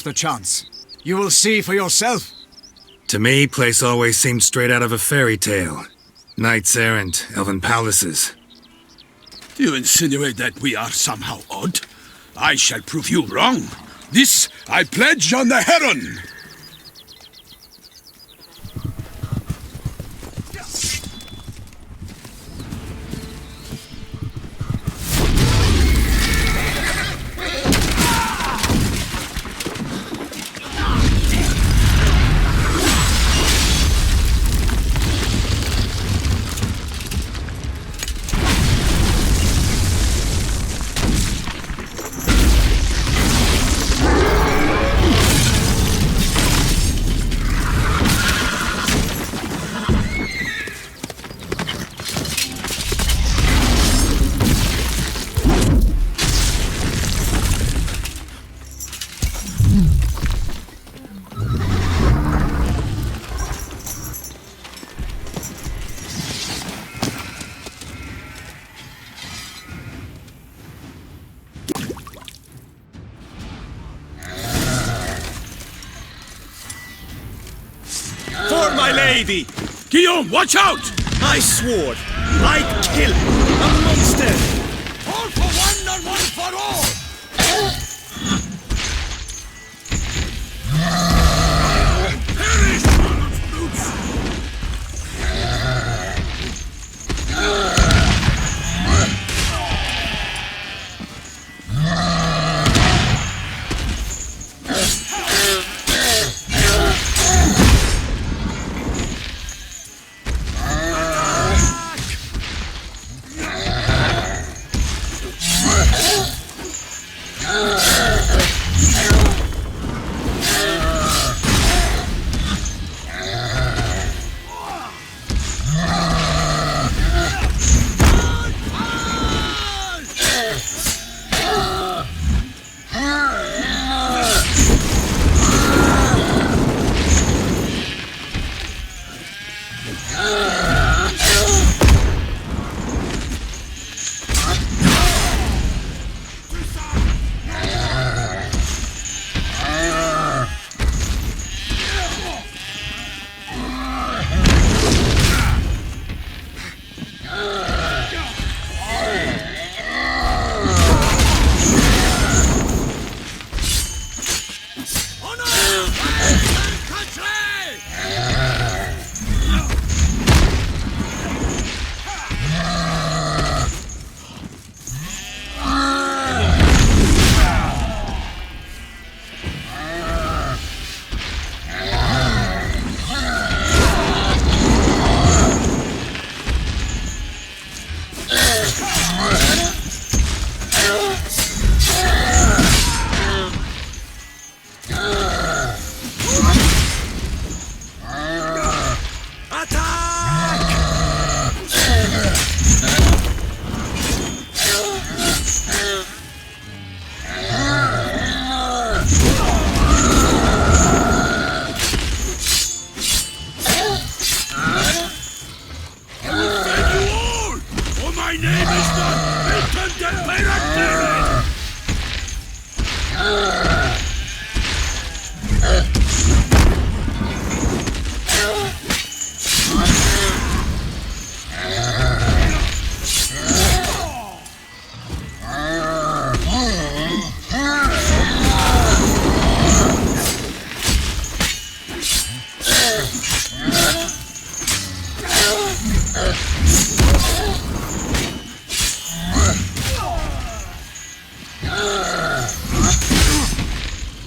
yourself the chance. You will see for yourself. To me, place always seemed straight out of a fairy tale. Knights errant, elven palaces. Do you insinuate that we are somehow odd? I shall prove you wrong. This I pledge on the Heron. For my lady! Guillaume, watch out! My sword! I'd kill a monster! All for one and one for all! Perish, son of brutes!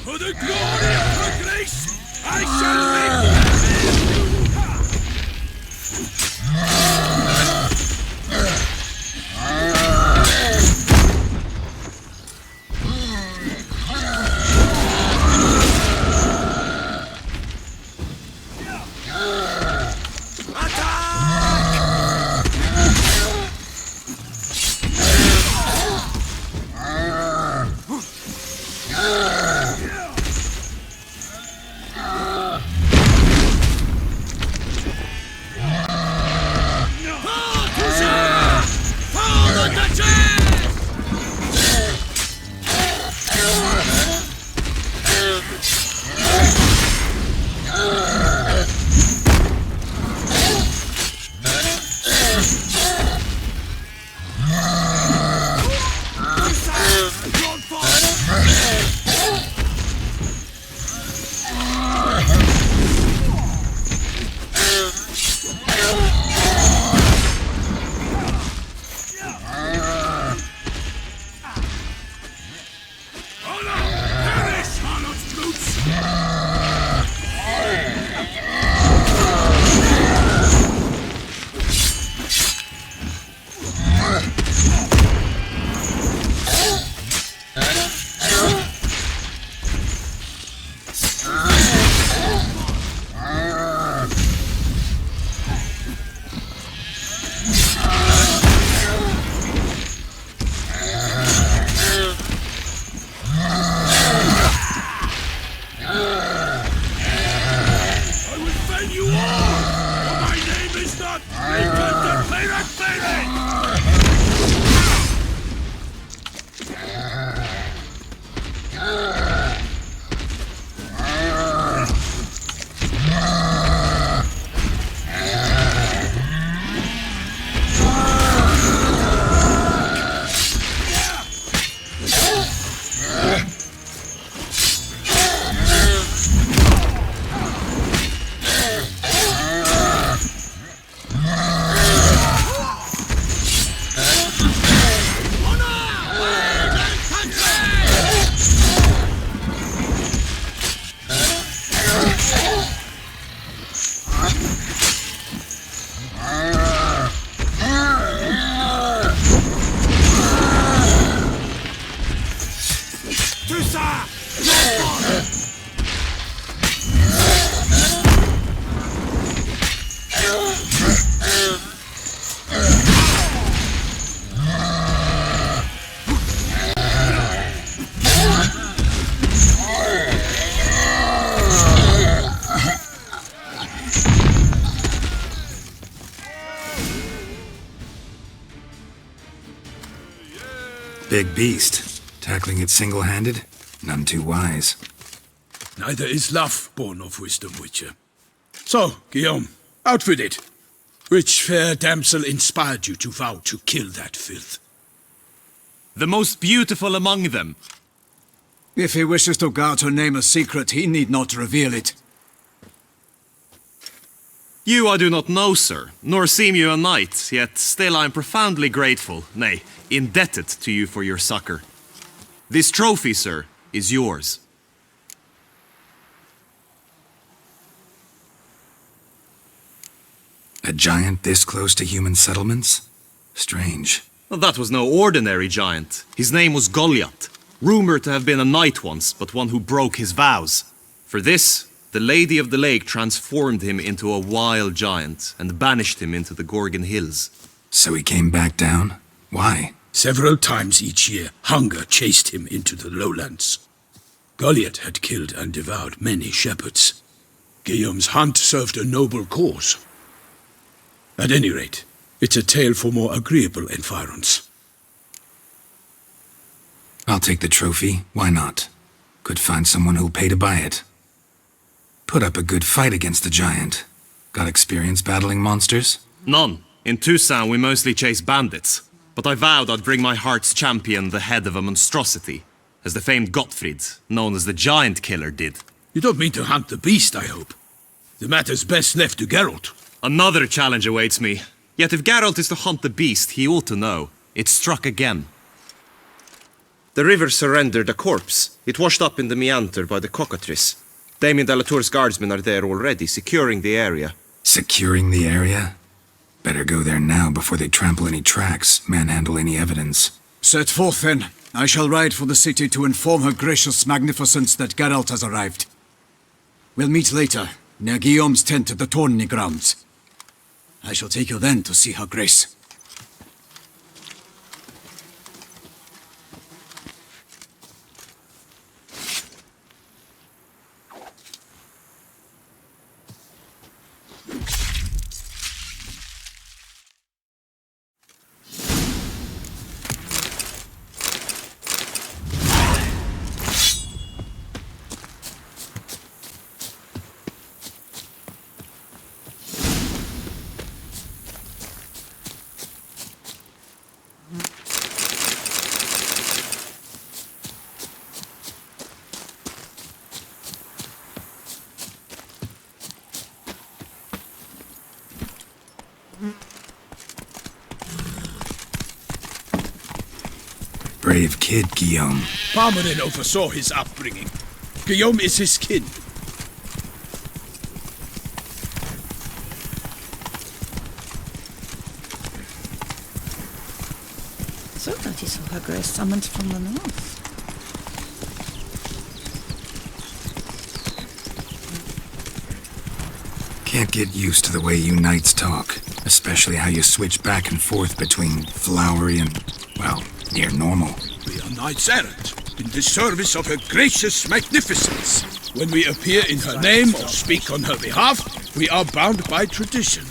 For the glory of her grace, I shall make kill you all! For my name is not Richard the Pirate Pirate! Big beast. Tackling it single-handed? None too wise. Neither is love born of wisdom, Witcher. So, Guillaume, out with it. Which fair damsel inspired you to vow to kill that filth? The most beautiful among them. If he wishes to guard her name a secret, he need not reveal it. You I do not know, sir, nor seem you a knight, yet still I am profoundly grateful, nay, indebted to you for your succor. This trophy, sir, is yours. A giant this close to human settlements? Strange. Well, that was no ordinary giant. His name was Goliath, rumored to have been a knight once, but one who broke his vows. For this, the Lady of the Lake transformed him into a wild giant and banished him into the Gorgon Hills. So he came back down? Why? Several times each year, hunger chased him into the lowlands. Goliath had killed and devoured many shepherds. Guillaume's hunt served a noble cause. At any rate, it's a tale for more agreeable environs. I'll take the trophy. Why not? Could find someone who'll pay to buy it. Put up a good fight against the giant. Got experience battling monsters? None. In Toussaint we mostly chase bandits. But I vowed I'd bring my heart's champion the head of a monstrosity, as the famed Gottfried, known as the Giant Killer, did. You don't mean to hunt the beast, I hope. The matter's best left to Geralt. Another challenge awaits me. Yet if Geralt is to hunt the beast, he ought to know. It struck again. The river surrendered a corpse. It washed up in the meander by the cockatrice. Damien de la Tour's guardsmen are there already, securing the area. Securing the area? Better go there now before they trample any tracks, manhandle any evidence. Set forth then. I shall ride for the city to inform her gracious magnificence that Geralt has arrived. We'll meet later, near Guillaume's tent at the Tourney grounds. I shall take you then to see her grace. Brave kid, Guillaume. Parmarin oversaw his upbringing. Guillaume is his kin. So that is who her grace summoned from the north. Can't get used to the way you knights talk, especially how you switch back and forth between flowery and, well, near normal. We are knights errant, in the service of her gracious magnificence. When we appear in her name or speak on her behalf, we are bound by tradition.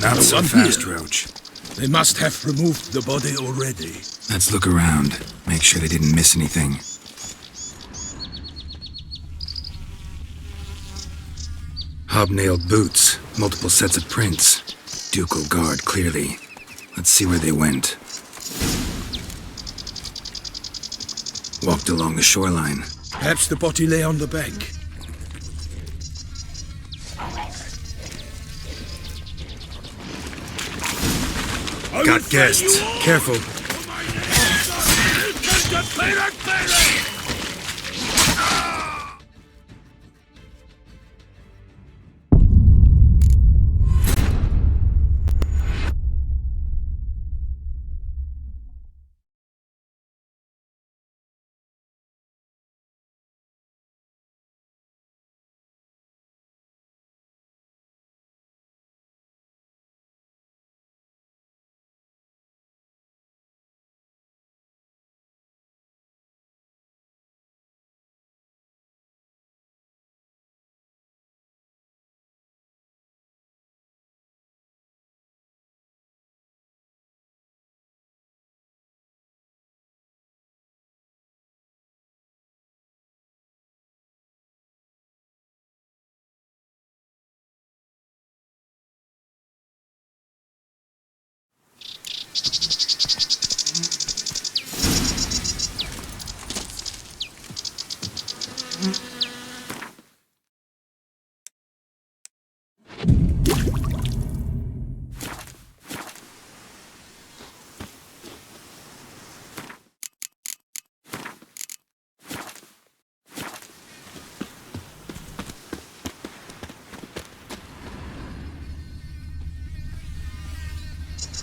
Not so one fast, here. Roach. They must have removed the body already. Let's look around. Make sure they didn't miss anything. Hobnailed boots, multiple sets of prints. Ducal guard, clearly. Let's see where they went. Walked along the shoreline. Perhaps the body lay on the bank. Got guests. Careful.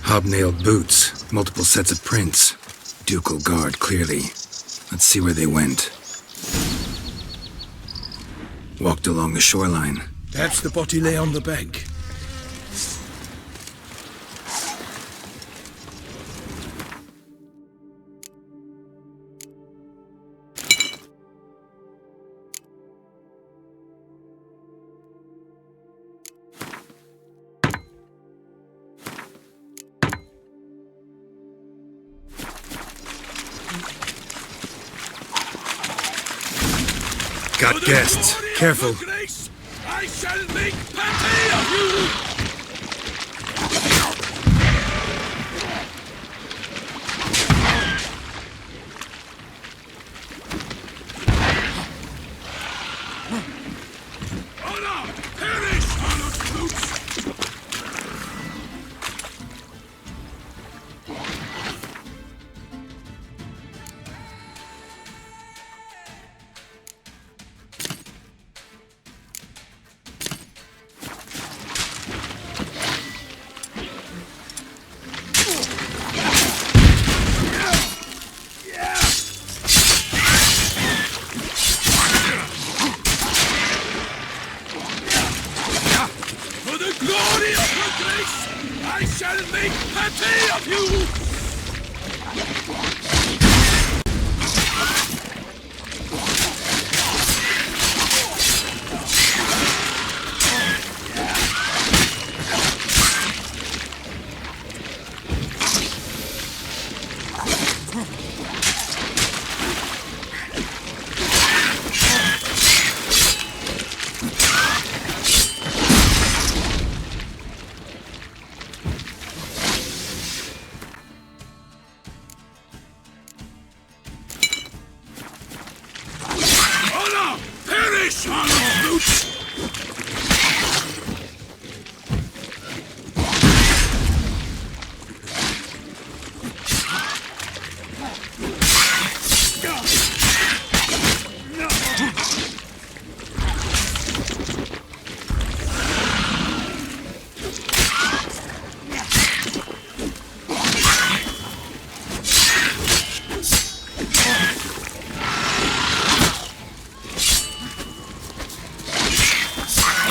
Hobnailed boots, multiple sets of prints. Ducal guard, clearly. Let's see where they went. Walked along the shoreline. Perhaps the body lay on the bank. Got guests. Careful. I shall make patty of you! Honor! Perish, honored troops! For the glory of your grace, I shall make patty of you! Honor! Perish, honored troops!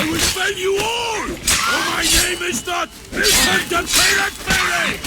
I will fell you all! For my name is not Milton de Peyrac-Mary!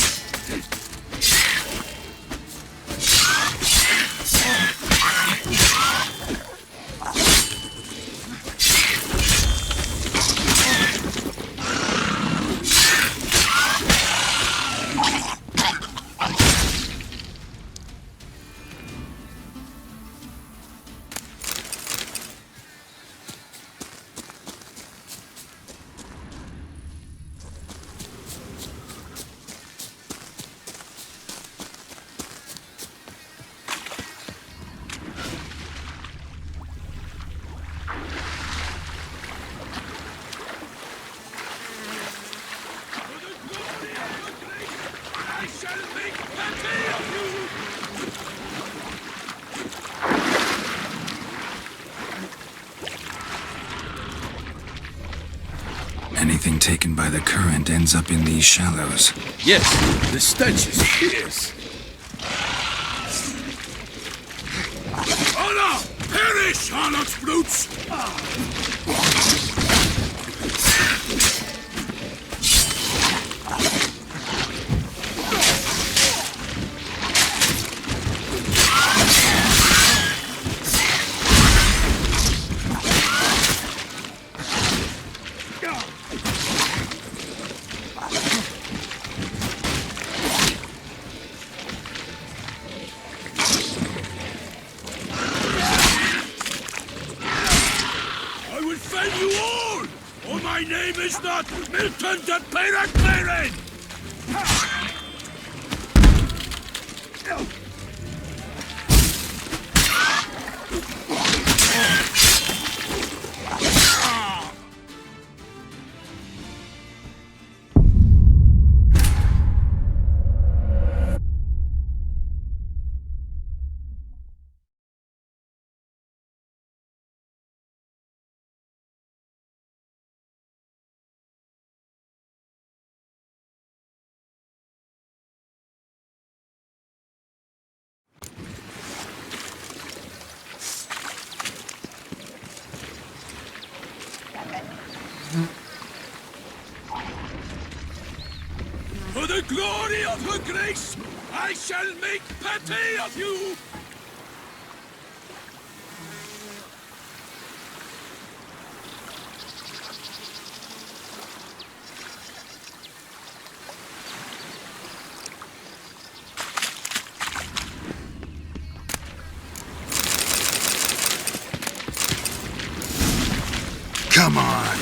I shall make plenty of you! Anything taken by the current ends up in these shallows. Yes, the stench is fierce. Honor! Perish, harlot brutes! My name is not Milton de Peyrac-Mary! For the glory of her grace, I shall make pate of you! Come on!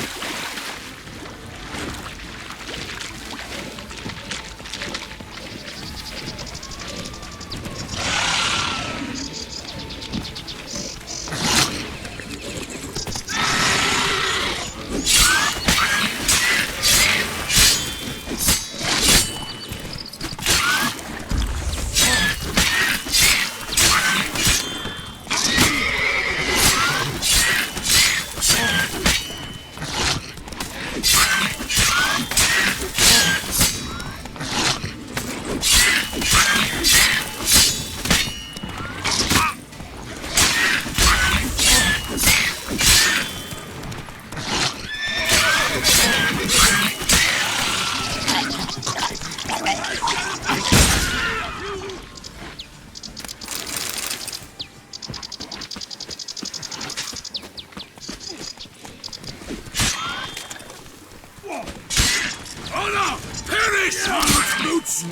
Honor! Perish, harlot brutes!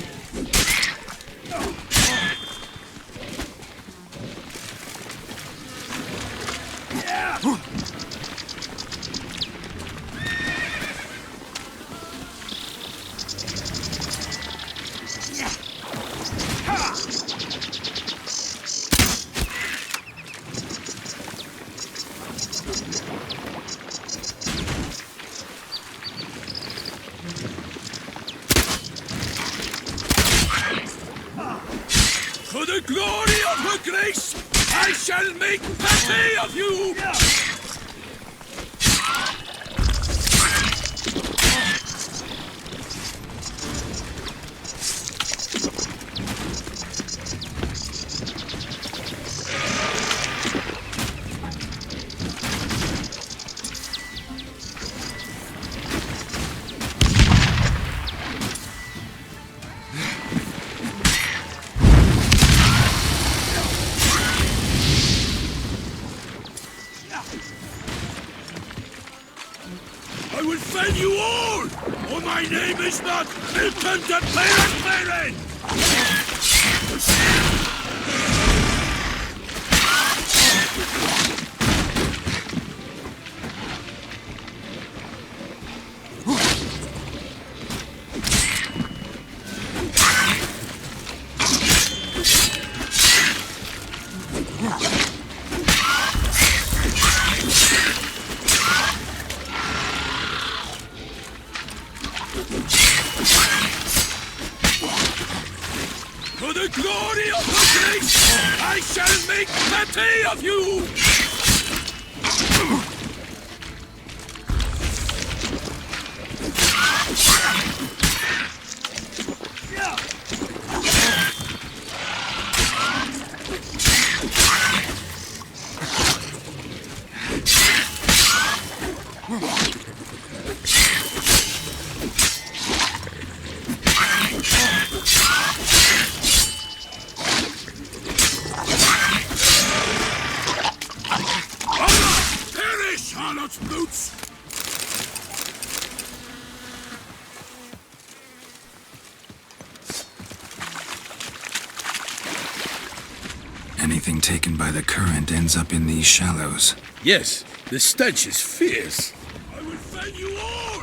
For the glory of her grace, I shall make pate of you! I will fell you all! Or my name is not Milton de Peyrenpeyren! For the glory of the grace, I shall make plenty of you! Perish, harlot brutes! Anything taken by the current ends up in these shallows. Yes, the stench is fierce. I will fell you all!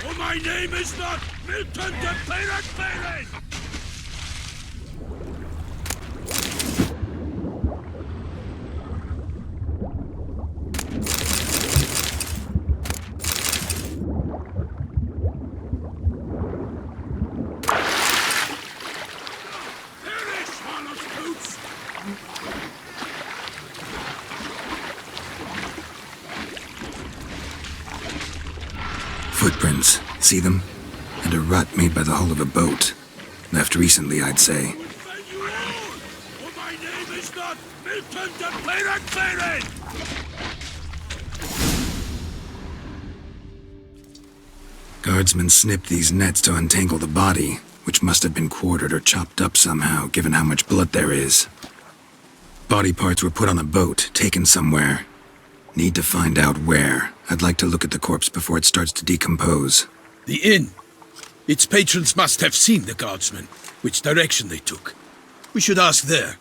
Or my name is not Milton de Peyrenpeyren! Perish, harlot brutes! Footprints. See them? And a rut made by the hull of a boat. Left recently, I'd say. Fell you all! Or my name is not Milton de Peyrenpeyren! Guardsmen snipped these nets to untangle the body, which must have been quartered or chopped up somehow, given how much blood there is. Body parts were put on a boat, taken somewhere. Need to find out where. I'd like to look at the corpse before it starts to decompose. The inn. Its patrons must have seen the guardsmen, which direction they took. We should ask there.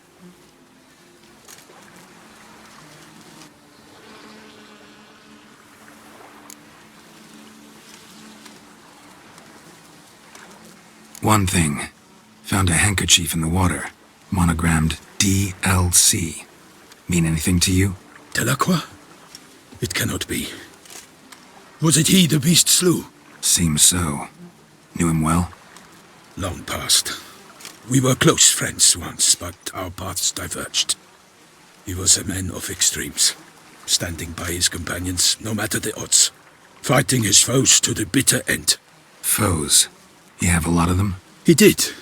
One thing. Found a handkerchief in the water. Monogrammed DLC. Mean anything to you? Delacroix? It cannot be. Was it he the beast slew? Seems so. Knew him well? Long past. We were close friends once, but our paths diverged. He was a man of extremes, standing by his companions no matter the odds, fighting his foes to the bitter end. Foes. You have a lot of them? He did,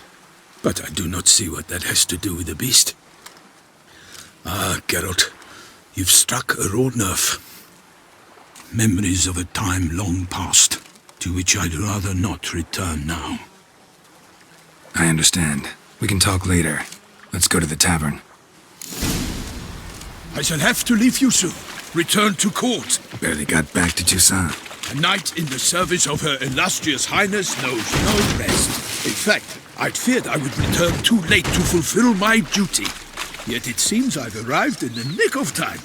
but I do not see what that has to do with the beast. Ah, Geralt, you've struck a raw nerve. Memories of a time long past, to which I'd rather not return now. I understand. We can talk later. Let's go to the tavern. I shall have to leave you soon. Return to court. Barely got back to Toussaint. A knight in the service of Her Illustrious Highness knows no rest. In fact, I'd feared I would return too late to fulfill my duty. Yet it seems I've arrived in the nick of time.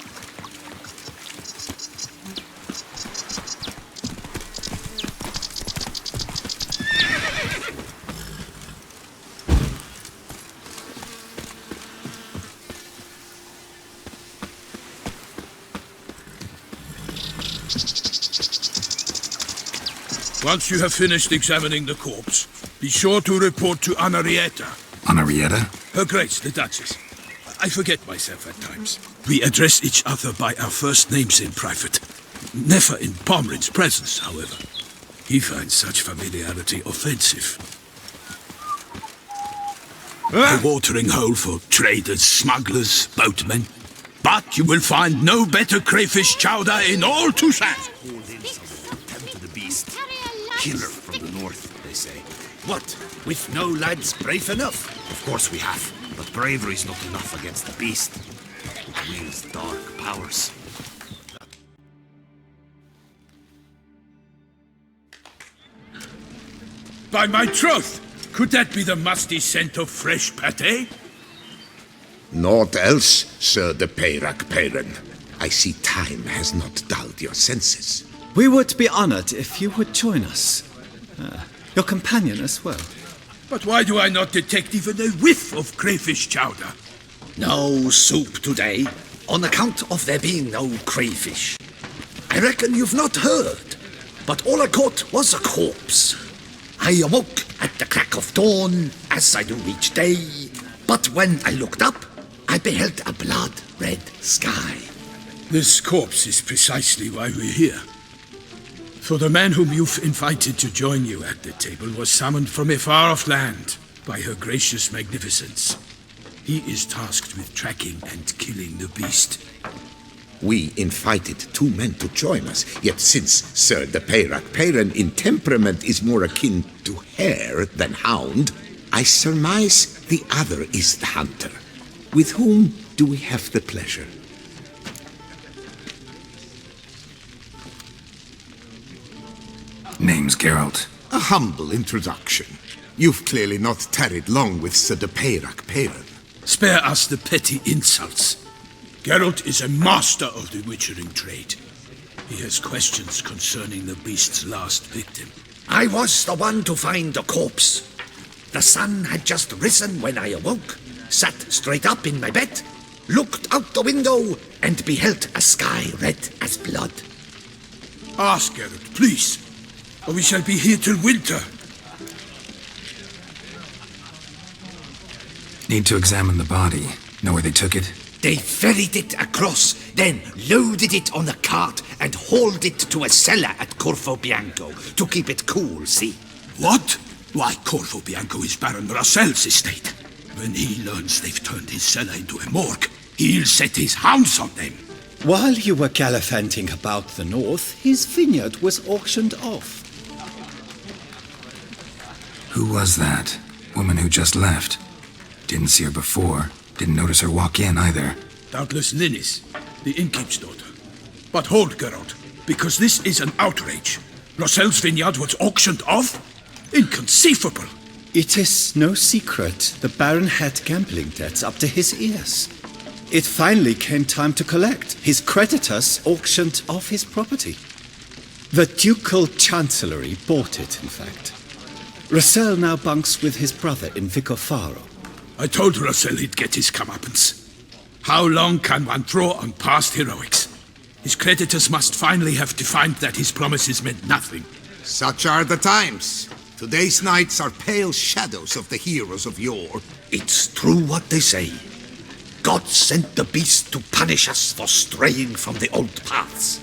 Once you have finished examining the corpse, be sure to report to Anarietta. Anarietta? Her Grace, the Duchess. I forget myself at times. We address each other by our first names in private. Never in Pomrin's presence, however. He finds such familiarity offensive. A watering hole for traders, smugglers, boatmen. But you will find no better crayfish chowder in all Toussaint. To the beast. Killer from the north, they say. What? With no lads brave enough? Of course we have. But bravery's not enough against the beast. It wields dark. powers. By my troth, could that be the musty scent of fresh pate? Naught else, Sir de Peyrac Peyran. I see time has not dulled your senses. We would be honored if you would join us. Your companion as well. But why do I not detect even a whiff of crayfish chowder? No soup today, on account of there being no crayfish. I reckon you've not heard, but all I caught was a corpse. I awoke at the crack of dawn, as I do each day, but when I looked up, I beheld a blood-red sky. This corpse is precisely why we're here. For the man whom you've invited to join you at the table was summoned from a far-off land by her gracious magnificence. He is tasked with tracking and killing the beast. We invited 2 men to join us, yet since Sir de Peyrac Peyran in temperament is more akin to hare than hound, I surmise the other is the hunter. With whom do we have the pleasure? Name's Geralt. A humble introduction. You've clearly not tarried long with Sir de Peyrac Peyran. Spare us the petty insults. Geralt is a master of the witchering trade. He has questions concerning the beast's last victim. I was the one to find the corpse. The sun had just risen when I awoke, sat straight up in my bed, looked out the window, and beheld a sky red as blood. Ask Geralt, please, or we shall be here till winter. Need to examine the body. Know where they took it? They ferried it across, then loaded it on a cart and hauled it to a cellar at Corvo Bianco to keep it cool, see? What? Why, Corvo Bianco is Baron Rossel's estate. When he learns they've turned his cellar into a morgue, he'll set his hounds on them. While you were gallivanting about the north, his vineyard was auctioned off. Who was that? Woman who just left. Didn't see her before. Didn't notice her walk in either. Doubtless Linnis, the innkeep's daughter. But hold, Geralt, because this is an outrage. Rossel's vineyard was auctioned off? Inconceivable! It is no secret the Baron had gambling debts up to his ears. It finally came time to collect. His creditors auctioned off his property. The Ducal Chancellery bought it, in fact. Rossel now bunks with his brother in Vicofaro. I told Rossel he'd get his comeuppance. How long can one draw on past heroics? His creditors must finally have to find that his promises meant nothing. Such are the times. Today's knights are pale shadows of the heroes of yore. It's true what they say. God sent the beast to punish us for straying from the old paths.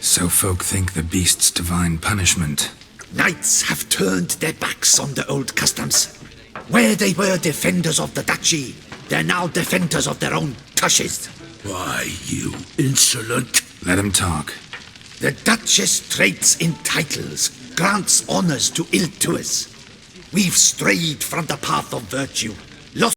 So folk think the beast's divine punishment. Knights have turned their backs on the old customs. Where they were defenders of the duchy, they're now defenders of their own tushes. Why, you insolent... Let him talk. The Duchess trades in titles, grants honors to ill-doers. We've strayed from the path of virtue,